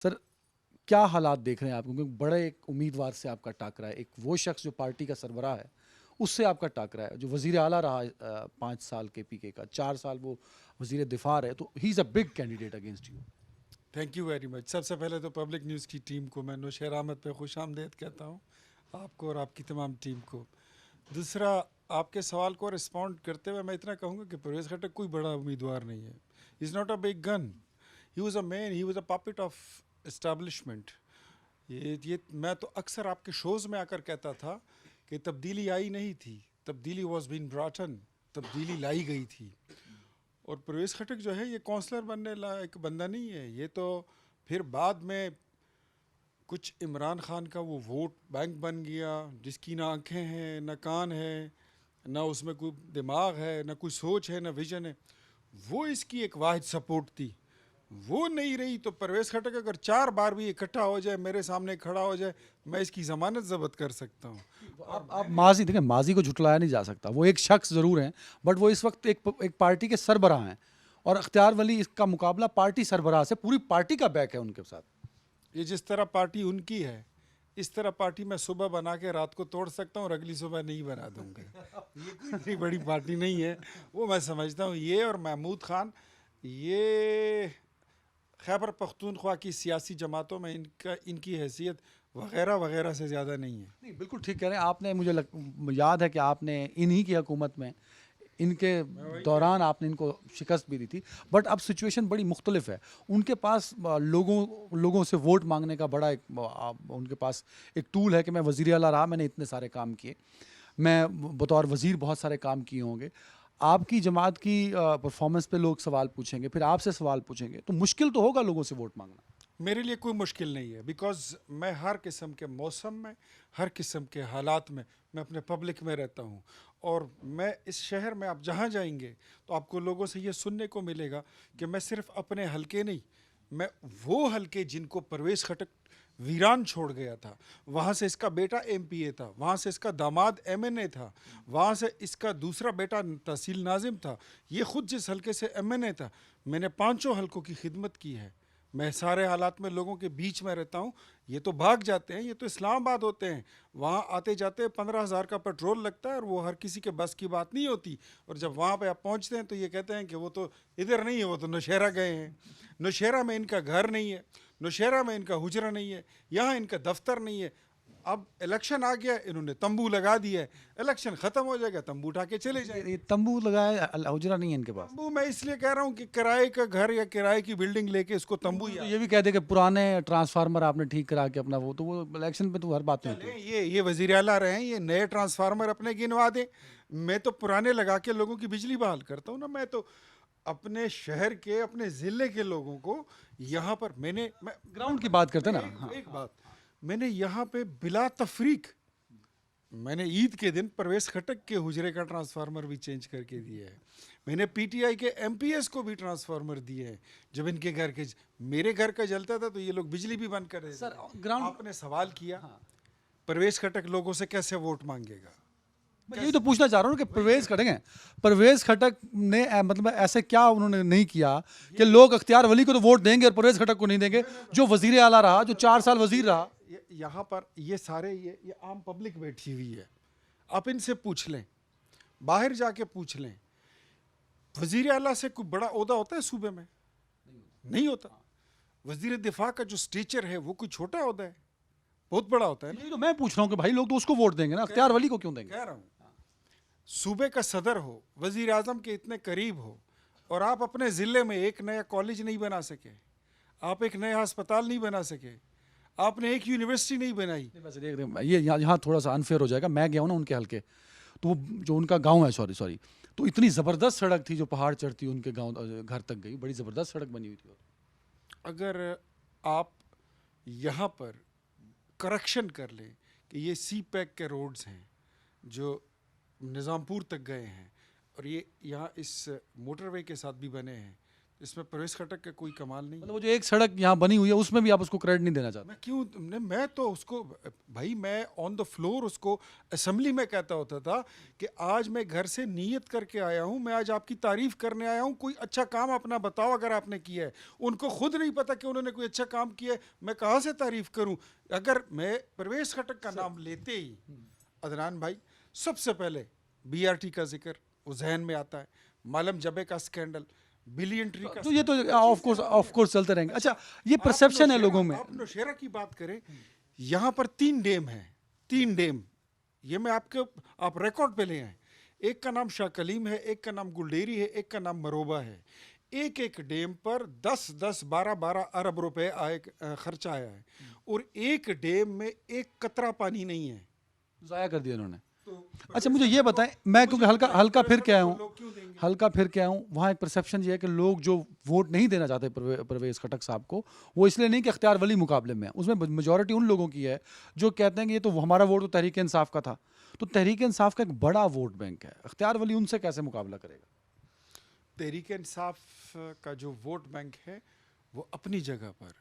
Sir, क्या हालात देख रहे हैं आप? क्योंकि बड़े एक उम्मीदवार से आपका टाकरा है, एक वो शख्स जो पार्टी का सरबराह है, उससे आपका टाकरा है, जो वज़ीर आला रहा 5 साल केपीके का, 4 साल वो वज़ीर दिफ़ा रहे, तो he is a big candidate against you. Thank you very much. सबसे पहले तो पब्लिक न्यूज़ की टीम को मैं नौशेर अहमद पे खुश आमदेद कहता हूँ, आपको और आपकी तमाम टीम को। दूसरा, आपके सवाल को रिस्पॉन्ड करते हुए मैं इतना कहूँगा कि परवेज़ खट्टक कोई बड़ा उम्मीदवार नहीं है। Is not a big gun, he was a man, he was a puppet of establishment. ये मैं तो अक्सर आपके शोज़ में आकर कहता था कि तब्दीली आई नहीं थी, तब्दीली वॉज बीन ब्रॉटन, तब्दीली लाई गई थी। और परवेज़ खट्टक जो है ये काउंसलर बनने लायक बंदा नहीं है। ये तो फिर बाद में कुछ इमरान खान का वो वोट बैंक बन गया, जिसकी ना आंखें हैं ना कान है, ना उसमें कोई दिमाग है, ना कोई सोच है, ना विजन है। वो इसकी एक वाहिद सपोर्ट थी, वो नहीं रही। तो परवेज़ खट्टक अगर 4 बार भी इकट्ठा हो जाए, मेरे सामने खड़ा हो जाए, मैं इसकी ज़मानत ज़ब्त कर सकता हूँ। तो और आप मैंने माज़ी देखें, माज़ी को झुठलाया नहीं जा सकता। वो एक शख्स ज़रूर हैं, बट वो इस वक़्त एक पार्टी के सरबराह हैं और अख्तियार वली इसका मुकाबला पार्टी सरबराह से, पूरी पार्टी का बैक है उनके साथ। ये जिस तरह पार्टी उनकी है, इस तरह पार्टी मैं सुबह बना के रात को तोड़ सकता हूँ और अगली सुबह नहीं बना दूंगा। ये कोई इतनी बड़ी पार्टी नहीं है। वो मैं समझता हूँ ये और महमूद खान, ये खैबर पख्तूनख्वा की सियासी जमातों में इनका इनकी हैसियत वगैरह वगैरह से ज़्यादा नहीं है। नहीं, बिल्कुल ठीक कह रहे हैं। आपने याद है कि आपने इन्हीं की हुकूमत में, इनके मैं वही कह रहा दौरान हूँ। आपने इनको शिकस्त भी दी थी। बट अब सिचुएशन बड़ी मुख्तलिफ है। उनके पास लोगों से वोट मांगने का बड़ा उनके पास एक टूल है कि मैं वज़ीर आला रहा, मैंने इतने सारे काम किए, मैं बतौर वज़ीर बहुत सारे काम किए होंगे। आपकी जमात की परफॉर्मेंस पे लोग सवाल पूछेंगे, फिर आपसे सवाल पूछेंगे, तो मुश्किल तो होगा लोगों से वोट मांगना। मेरे लिए कोई मुश्किल नहीं है, बिकॉज़ मैं हर किस्म के मौसम में, हर किस्म के हालात में मैं अपने पब्लिक में रहता हूँ। और मैं इस शहर में आप जहाँ जाएंगे तो आपको लोगों से ये सुनने को मिलेगा कि मैं सिर्फ अपने हलके नहीं, मैं वो हलके जिनको परवेज़ खटक वीरान छोड़ गया था, वहाँ से इसका बेटा एमपीए था, वहाँ से इसका दामाद एमएनए था, वहाँ से इसका दूसरा बेटा तहसील नाजिम था, ये ख़ुद जिस हलके से एमएनए था, मैंने पाँचों हलकों की खिदमत की है। मैं सारे हालात में लोगों के बीच में रहता हूँ। ये तो भाग जाते हैं, ये तो इस्लामाबाद होते हैं, वहाँ आते जाते 15,000 का पेट्रोल लगता है और वो हर किसी के बस की बात नहीं होती। और जब वहाँ पे आप पहुँचते हैं तो ये कहते हैं कि वो तो इधर नहीं है, वो तो नौशहरा गए हैं। नौशहरा में इनका घर नहीं है, नौशहरा में इनका हुजरा नहीं है, यहाँ इनका दफ्तर नहीं है। अब इलेक्शन आ गया, इन्होंने तंबू लगा दिया है, इलेक्शन ख़त्म हो जाएगा, तंबू उठा के चले ये जाएंगे। तंबू लगाया हुजरा नहीं है इनके पास। तंबू मैं इसलिए कह रहा हूँ कि किराए का घर या किराए की बिल्डिंग लेके इसको तंबू उन्होंने तो याद। ये भी कह दिया कि पुराने ट्रांसफार्मर आपने ठीक करा के अपना, वो तो वो इलेक्शन पे तो हर बात में होती चलें, है। ये वज़ीर आला रहे हैं, ये नए ट्रांसफार्मर अपने गिनवा दें। मैं तो पुराने लगा के लोगों की बिजली बहाल करता हूँ ना। मैं तो अपने शहर के, अपने ज़िले के लोगों को यहाँ पर ग्राउंड की बात करते मैं हैं ना। हाँ, एक बात, मैंने यहाँ पे बिला तफरीक, मैंने ईद के दिन परवेज़ खटक के हुजरे का ट्रांसफार्मर भी चेंज करके दिया है। मैंने पीटीआई के एमपीएस को भी ट्रांसफार्मर दिए हैं। जब इनके घर के, मेरे घर का जलता था तो ये लोग बिजली भी बंद कर देते सर थे। ग्राउंड। आपने सवाल किया हाँ, परवेज़ खटक लोगों से कैसे वोट मांगेगा, मैं यही तो कैसे? पूछना चाह रहा हूँ कि वही कह परवेज रहा हूँ। खटक हैं, परवेज खटक ने मतलब ऐसे क्या उन्होंने नहीं किया कि ये लोग अख्तियार वली को तो वोट देंगे और परवेज खटक को नहीं देंगे, मैं जो वजीर आला रहा, जो 4 साल बताऊं, वजीर रहा। यहाँ पर ये सारे ये आम पब्लिक बैठी हुई है। आप इनसे पूछ लें, बाहर जाके पूछ लें, वजीर आला से कोई बड़ा ओहदा होता है सूबे में? नहीं होता। वजीर दिफा का जो स्टेचर है वो कोई छोटा ओहदा है? बहुत बड़ा होता है ना। यही तो मैं पूछ रहा हूँ कि भाई लोग तो उसको वोट देंगे ना, अख्तियार वली को क्यों देंगे? कह रहा हूँ, सूबे का सदर हो, वजीर आजम के इतने करीब हो, और आप अपने ज़िले में एक नया कॉलेज नहीं बना सके, आप एक नया अस्पताल नहीं बना सके, आपने एक यूनिवर्सिटी नहीं बनाई। नहीं, वैसे ये यहाँ थोड़ा सा अनफेयर हो जाएगा। मैं गया हूँ ना उनके हल्के, तो वो जो उनका गांव है, सॉरी सॉरी, तो इतनी ज़बरदस्त सड़क थी जो पहाड़ चढ़ती उनके गांव घर तक गई, बड़ी ज़बरदस्त सड़क बनी हुई थी। अगर आप यहाँ पर करेक्शन कर लें कि ये सी पैक के रोड्स हैं जो निज़ामपुर तक गए हैं और ये यहाँ इस मोटरवे के साथ भी बने हैं, इसमें परवेज खटक का कोई कमाल नहीं है। मतलब वो जो एक सड़क यहाँ बनी हुई है उसमें भी आप उसको क्रेडिट नहीं देना चाहते? मैं क्यों मैं तो उसको भाई मैं ऑन द फ्लोर उसको असेंबली में कहता होता था कि आज मैं घर से नियत करके आया हूं, मैं आज आपकी तारीफ करने आया हूं, कोई अच्छा काम अपना बताओ अगर आपने किया है। उनको खुद नहीं पता कि उन्होंने कोई अच्छा काम किया है, मैं कहाँ से तारीफ करूं। अगर मैं परवेज खटक का नाम लेते ही अदनान भाई सबसे पहले बीआरटी का जिक्र वो जहन में आता है, मालम जबे का स्कैंडल, बिलियन ट्री का तो ये तो ऑफ कोर्स चलते रहेंगे। अच्छा, ये परसेप्शन है लोगों में। आप नौशेरा की बात करें, यहाँ पर 3 डैम हैं, 3 डैम, ये मैं आपके आप रिकॉर्ड पे ले आए। एक का नाम शाह कलीम है, एक का नाम गुलडेरी है, एक का नाम मरोबा है। एक एक डैम पर 10-10, 12-12 अरब रुपए खर्चा आया है, और एक डैम में एक कतरा पानी नहीं है, ज़ाया कर दिया उन्होंने। तो अच्छा, मुझे ये बताएं, मैं क्योंकि हल्का फिर के आया हूँ, वहाँ एक परसेप्शन ये है कि लोग जो वोट नहीं देना चाहते परवेज खटक साहब को, वो इसलिए नहीं कि अख्तियार वली मुकाबले में है, उसमें मेजॉरिटी उन लोगों की है जो कहते हैं कि ये तो हमारा वोट तो तहरीक इंसाफ का था। तो तहरीक इंसाफ का एक बड़ा वोट बैंक है, अख्तियार वली उनसे कैसे मुकाबला करेगा? तहरीक इंसाफ का जो वोट बैंक है वो अपनी जगह पर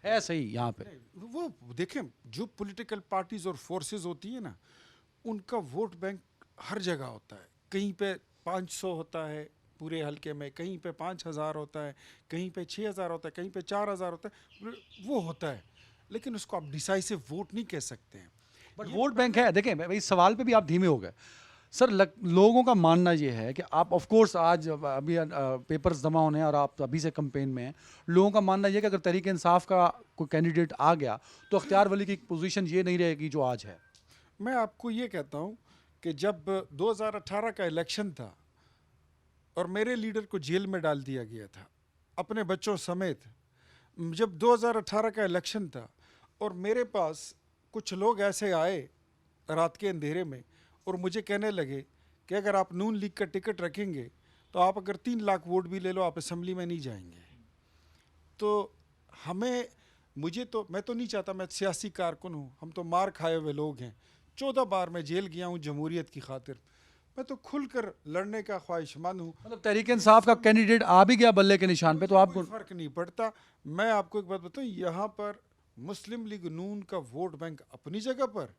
है सही यहाँ पे। वो देखें, जो पॉलिटिकल पार्टीज और फोर्सेस होती है ना, उनका वोट बैंक हर जगह होता है। कहीं पे 500 होता है पूरे हलके में, कहीं पे 5000 होता है, कहीं पे 6000 होता है, कहीं पे 4000 होता है, वो होता है। लेकिन उसको आप डिसाइसिव वोट नहीं कह सकते हैं। बट वोट बैंक है। देखें, मैं इस सवाल पे भी आप धीमे हो गए सर। लोगों का मानना ये है कि आप ऑफ कोर्स आज अभी पेपर्स जमा होने हैं और आप अभी से कैंपेन में हैं। लोगों का मानना ये है कि अगर तहरीक इंसाफ का कोई कैंडिडेट आ गया तो अख्तियार वली की पोजीशन ये नहीं रहेगी जो आज है। मैं आपको ये कहता हूँ कि जब 2018 का इलेक्शन था और मेरे लीडर को जेल में डाल दिया गया था अपने बच्चों समेत, जब 2018 का इलेक्शन था और मेरे पास कुछ लोग ऐसे आए रात के अंधेरे में और मुझे कहने लगे कि अगर आप नून लीग का टिकट रखेंगे तो आप अगर 3 लाख वोट भी ले लो आप असेंबली में नहीं जाएंगे। तो हमें मुझे तो मैं तो नहीं चाहता, मैं सियासी कारकुन हूँ, हम तो मार खाए हुए लोग हैं। 14 बार मैं जेल गया हूँ जमहूरियत की खातिर। मैं तो खुलकर लड़ने का ख्वाहिशमंद हूँ। मतलब तहरीक इंसाफ का कैंडिडेट आ भी गया बल्ले के निशान पे तो आपको कोई फर्क नहीं पड़ता। मैं आपको एक बात बताऊँ, यहाँ पर मुस्लिम लीग नून का वोट बैंक अपनी जगह पर,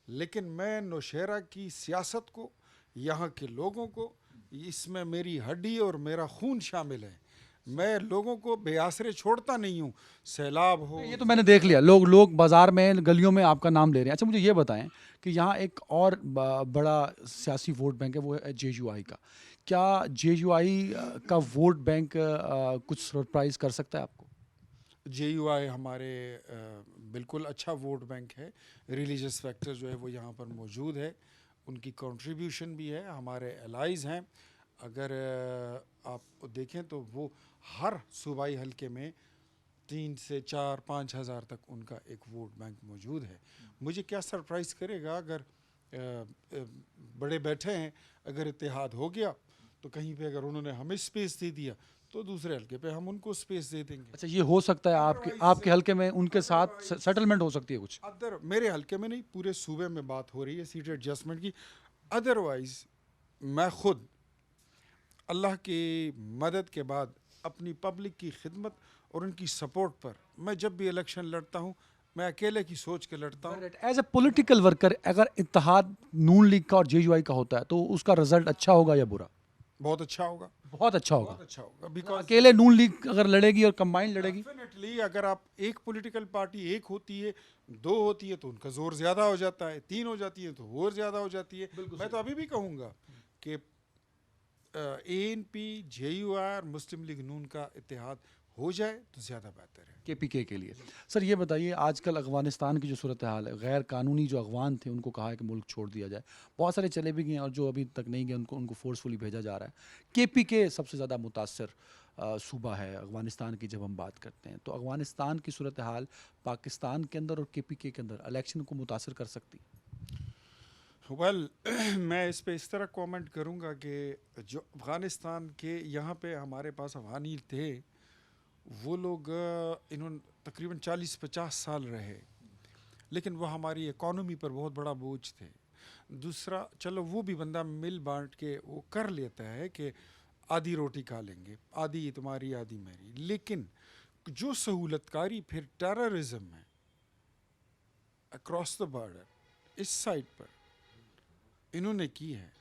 लेकिन मैं नौशेरा की सियासत को, यहाँ के लोगों को, इसमें मेरी हड्डी और मेरा खून शामिल है। मैं लोगों को बेआसरे छोड़ता नहीं हूँ, सैलाब हो। ये तो मैंने देख लिया, लोग बाजार में गलियों में आपका नाम ले रहे हैं। अच्छा, मुझे ये बताएं कि यहाँ एक और बड़ा सियासी वोट बैंक है, वो है जेयूआई का। क्या जेयूआई का वोट बैंक कुछ सरप्राइज कर सकता है आपको? जेयूआई हमारे बिल्कुल अच्छा वोट बैंक है। रिलीजियस फैक्टर जो है वो यहाँ पर मौजूद है, उनकी कंट्रीब्यूशन भी है, हमारे एलाइज हैं। अगर आप देखें तो वो हर सूबाई हलके में 3 से 4-5 हज़ार तक उनका एक वोट बैंक मौजूद है। मुझे क्या सरप्राइज़ करेगा अगर बड़े बैठे हैं, अगर इत्तेहाद हो गया तो कहीं पे अगर उन्होंने हमें स्पेस दे दिया तो दूसरे हलके पे हम उनको स्पेस दे देंगे। अच्छा, ये हो सकता है आपके हलके में उनके साथ सेटलमेंट हो सकती है कुछ? अदर मेरे हलके में नहीं, पूरे सूबे में बात हो रही है सीट एडजस्टमेंट की। अदरवाइज मैं खुद अल्लाह की मदद के बाद अपनी पब्लिक की खिदमत और उनकी सपोर्ट पर मैं जब भी इलेक्शन लड़ता हूँ मैं अकेले की सोच के लड़ता हूँ। एज ए पॉलिटिकल वर्कर अगर इत्तेहाद नून लीग का और जेयूआई का होता है तो उसका रिजल्ट अच्छा होगा या बुरा? बहुत अच्छा होगा, बहुत अच्छा होगा। बहुत अच्छा होगा। बिकॉज अकेले नून लीग अगर लड़ेगी और कंबाइंड लड़ेगी, डेफिनेटली अगर आप एक पॉलिटिकल पार्टी एक होती है, 2 होती है तो उनका जोर ज़्यादा हो जाता है, 3 हो जाती है तो और ज़्यादा हो जाती है। मैं तो अभी भी कहूँगा कि एएनपी, जेयूआर, मुस्लिम लीग नून का इत्तेहाद हो जाए तो ज़्यादा बेहतर है केपीके के लिए। सर ये बताइए, आजकल अफगानिस्तान की जो सूरत हाल है, गैर कानूनी जो अफगान थे उनको कहा है कि मुल्क छोड़ दिया जाए। बहुत सारे चले भी गए हैं और जो अभी तक नहीं गए उनको फोर्सफुली भेजा जा रहा है। केपीके सबसे ज़्यादा मुतासर सूबा है अफगानिस्तान की जब हम बात करते हैं। तो अफगानिस्तान की सूरत हाल पाकिस्तान के अंदर और केपीके के अंदर इलेक्शन को मुतासर कर सकती? वेल मैं इस पे इस तरह कमेंट करूँगा कि जो अफ़गानिस्तान के यहाँ पे हमारे पास अफ़गानी थे, वो लोग इन्होंने तकरीबन 40-50 साल रहे, लेकिन वो हमारी इकॉनमी पर बहुत बड़ा बोझ थे। दूसरा, चलो वो भी बंदा मिल बांट के वो कर लेता है कि आधी रोटी खा लेंगे, आधी तुम्हारी आधी मेरी। लेकिन जो सहूलतकारी फिर टेररिज्म है अक्रॉस द बॉर्डर इस साइड पर इन्होंने की है,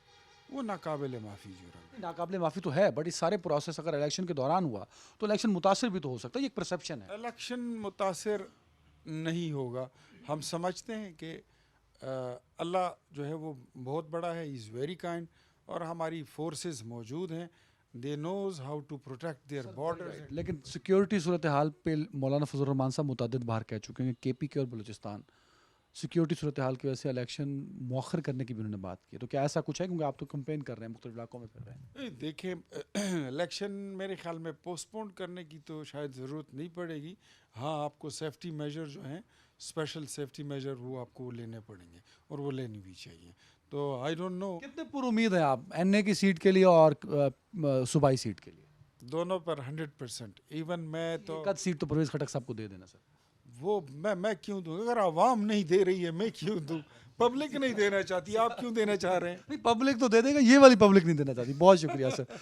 वो नाकाबिले माफ़ी जुर्म। नाकाबिले माफ़ी तो है, बट इस सारे प्रोसेस अगर इलेक्शन के दौरान हुआ तो इलेक्शन मुतासिर भी तो हो सकता है, ये एक परसेप्शन है। इलेक्शन मुतासिर नहीं होगा। हम समझते हैं कि अल्लाह जो है वो बहुत बड़ा है, इज़ वेरी काइंड, और हमारी फोर्सेस मौजूद हैं, they knows how to protect their borders. लेकिन सिक्योरिटी सूरत हाल पे मौलाना फजल रहमान साहब मुतअद्दिद बार कह चुके हैं कि KPK और बलूचिस्तान सिक्योरिटी सूरत हाल की वजह से इलेक्शन मौखर करने की भी उन्होंने बात की है। तो क्या ऐसा कुछ है, क्योंकि आप तो कंपेन कर रहे हैं, मुख्तलिफ इलाकों में फिर रहे हैं। देखें, इलेक्शन मेरे ख्याल में पोस्टपोन करने की तो शायद ज़रूरत नहीं पड़ेगी। हाँ, आपको सेफ्टी मेजर जो हैं, स्पेशल सेफ्टी मेजर, वो आपको लेने पड़ेंगे और वो लेनी भी चाहिए। तो आई डोंट नो, कितने पुरुमीद हैं आप NA की सीट के लिए और सूबाई सीट के लिए? दोनों पर 100%। इवन मैं तो एक आध सीट तो परवेज़ खटक साहब को दे देना सर। वो मैं क्यों दूँ? अगर आवाम नहीं दे रही है मैं क्यों दूँ? पब्लिक नहीं देना चाहती, आप क्यों देना चाह रहे हैं? नहीं, पब्लिक तो दे देगा, ये वाली पब्लिक नहीं देना चाहती। बहुत शुक्रिया सर।